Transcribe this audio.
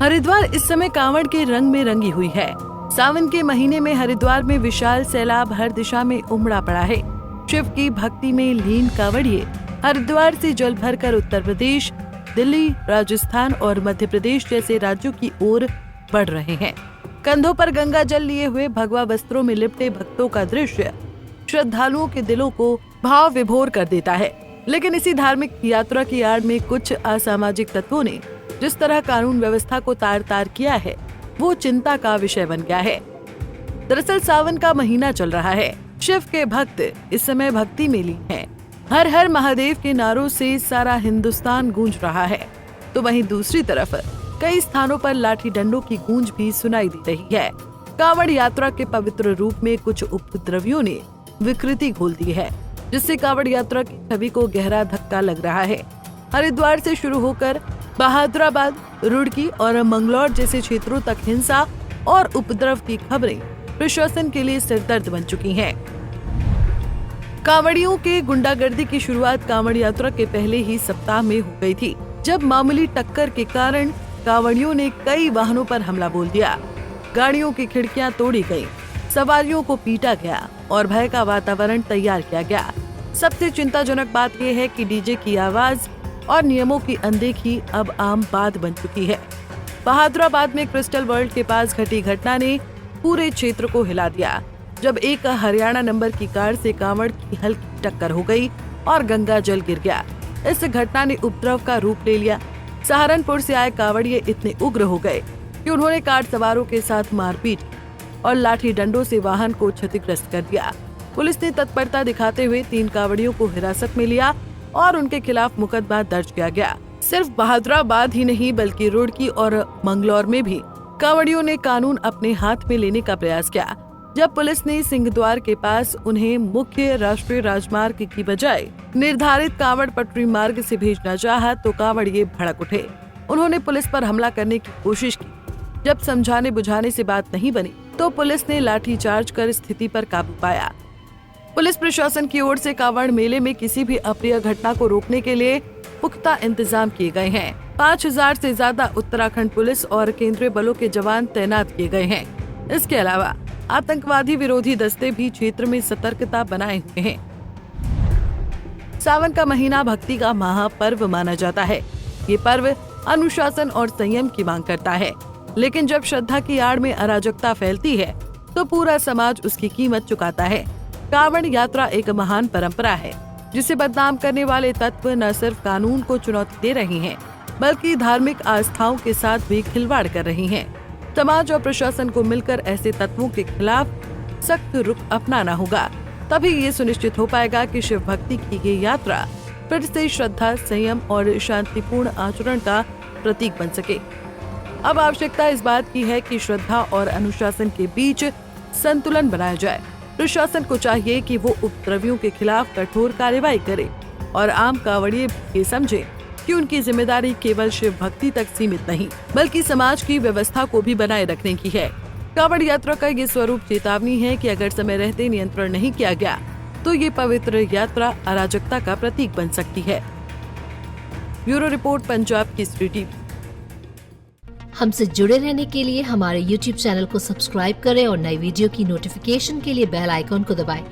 हरिद्वार इस समय कांवड़ के रंग में रंगी हुई है। सावन के महीने में हरिद्वार में विशाल सैलाब हर दिशा में उमड़ा पड़ा है। शिव की भक्ति में लीन कांवड़िए हरिद्वार से जल भरकर उत्तर प्रदेश, दिल्ली, राजस्थान और मध्य प्रदेश जैसे राज्यों की ओर बढ़ रहे हैं। कंधों पर गंगा जल लिए हुए भगवा वस्त्रों में लिपटे भक्तों का दृश्य श्रद्धालुओं के दिलों को भाव विभोर कर देता है। लेकिन इसी धार्मिक यात्रा की आड़ में कुछ असामाजिक तत्वों ने जिस तरह कानून व्यवस्था को तार-तार किया है, वो चिंता का विषय बन गया है। दरअसल सावन का महीना चल रहा है। शिव के भक्त इस समय भक्ति में लीन हैं। हर हर महादेव के नारों से सारा हिंदुस्तान गूंज रहा है, तो वहीं दूसरी तरफ कई स्थानों पर लाठी डंडों की गूंज भी सुनाई दे रही है। कांवड़ यात्रा के पवित्र रूप में कुछ उपद्रवियों ने विकृति घोल दी है, जिससे कांवड़ यात्रा की छवि को गहरा धक्का लग रहा है। हरिद्वार से शुरू होकर बहादुराबाद, रुड़की और मंगलौर जैसे क्षेत्रों तक हिंसा और उपद्रव की खबरें प्रशासन के लिए सिरदर्द बन चुकी हैं। कांवड़ियों के गुंडागर्दी की शुरुआत कांवड़ यात्रा के पहले ही सप्ताह में हो गई थी, जब मामूली टक्कर के कारण कांवड़ियों ने कई वाहनों पर हमला बोल दिया। गाड़ियों की खिड़कियां तोड़ी गयी, सवारियों को पीटा गया और भय का वातावरण तैयार किया गया। सबसे चिंताजनक बात यह है कि डीजे की आवाज और नियमों की अनदेखी अब आम बात बन चुकी है। बहादुराबाद में क्रिस्टल वर्ल्ड के पास घटी घटना ने पूरे क्षेत्र को हिला दिया, जब एक हरियाणा नंबर की कार से कांवड़ की हल्की टक्कर हो गई और गंगा जल गिर गया। इस घटना ने उपद्रव का रूप ले लिया। सहारनपुर से आए कांवड़िए इतने उग्र हो गए कि उन्होंने कार सवारों के साथ मारपीट और लाठी डंडों से वाहन को क्षतिग्रस्त कर दिया। पुलिस ने तत्परता दिखाते हुए 3 कांवड़ियों को हिरासत में लिया और उनके खिलाफ मुकदमा दर्ज किया गया। सिर्फ बहादुराबाद ही नहीं बल्कि रुड़की और मंगलौर में भी कांवड़ियों ने कानून अपने हाथ में लेने का प्रयास किया। जब पुलिस ने सिंहद्वार के पास उन्हें मुख्य राष्ट्रीय राजमार्ग की बजाय निर्धारित कांवड़ पटरी मार्ग से भेजना चाहा, तो कांवड़िए भड़क उठे। उन्होंने पुलिस पर हमला करने की कोशिश की। जब समझाने बुझाने से बात नहीं बनी, तो पुलिस ने लाठीचार्ज कर स्थिति पर काबू पाया। पुलिस प्रशासन की ओर से कांवड़ मेले में किसी भी अप्रिय घटना को रोकने के लिए पुख्ता इंतजाम किए गए हैं। 5000 से ज्यादा उत्तराखंड पुलिस और केंद्रीय बलों के जवान तैनात किए गए हैं। इसके अलावा आतंकवादी विरोधी दस्ते भी क्षेत्र में सतर्कता बनाए हुए हैं। सावन का महीना भक्ति का महापर्व माना जाता है। ये पर्व अनुशासन और संयम की मांग करता है, लेकिन जब श्रद्धा की आड़ में अराजकता फैलती है, तो पूरा समाज उसकी कीमत चुकाता है। कांवड़ यात्रा एक महान परंपरा है, जिसे बदनाम करने वाले तत्व न सिर्फ कानून को चुनौती दे रहे हैं, बल्कि धार्मिक आस्थाओं के साथ भी खिलवाड़ कर रही हैं। समाज और प्रशासन को मिलकर ऐसे तत्वों के खिलाफ सख्त रुख अपनाना होगा, तभी ये सुनिश्चित हो पाएगा कि शिव भक्ति की ये यात्रा फिर से श्रद्धा, संयम और शांतिपूर्ण आचरण का प्रतीक बन सके। अब आवश्यकता इस बात की है कि श्रद्धा और अनुशासन के बीच संतुलन बनाया जाए। प्रशासन को चाहिए कि वो उपद्रवियों के खिलाफ कठोर कार्रवाई करे और आम कांवड़िए ये समझे कि उनकी जिम्मेदारी केवल शिव भक्ति तक सीमित नहीं, बल्कि समाज की व्यवस्था को भी बनाए रखने की है। कांवड़ यात्रा का ये स्वरूप चेतावनी है कि अगर समय रहते नियंत्रण नहीं किया गया, तो ये पवित्र यात्रा अराजकता का प्रतीक बन सकती है। Bureau report, Punjab Kesari TV. हमसे जुड़े रहने के लिए हमारे YouTube चैनल को सब्सक्राइब करें और नई वीडियो की नोटिफिकेशन के लिए बेल आइकॉन को दबाएं।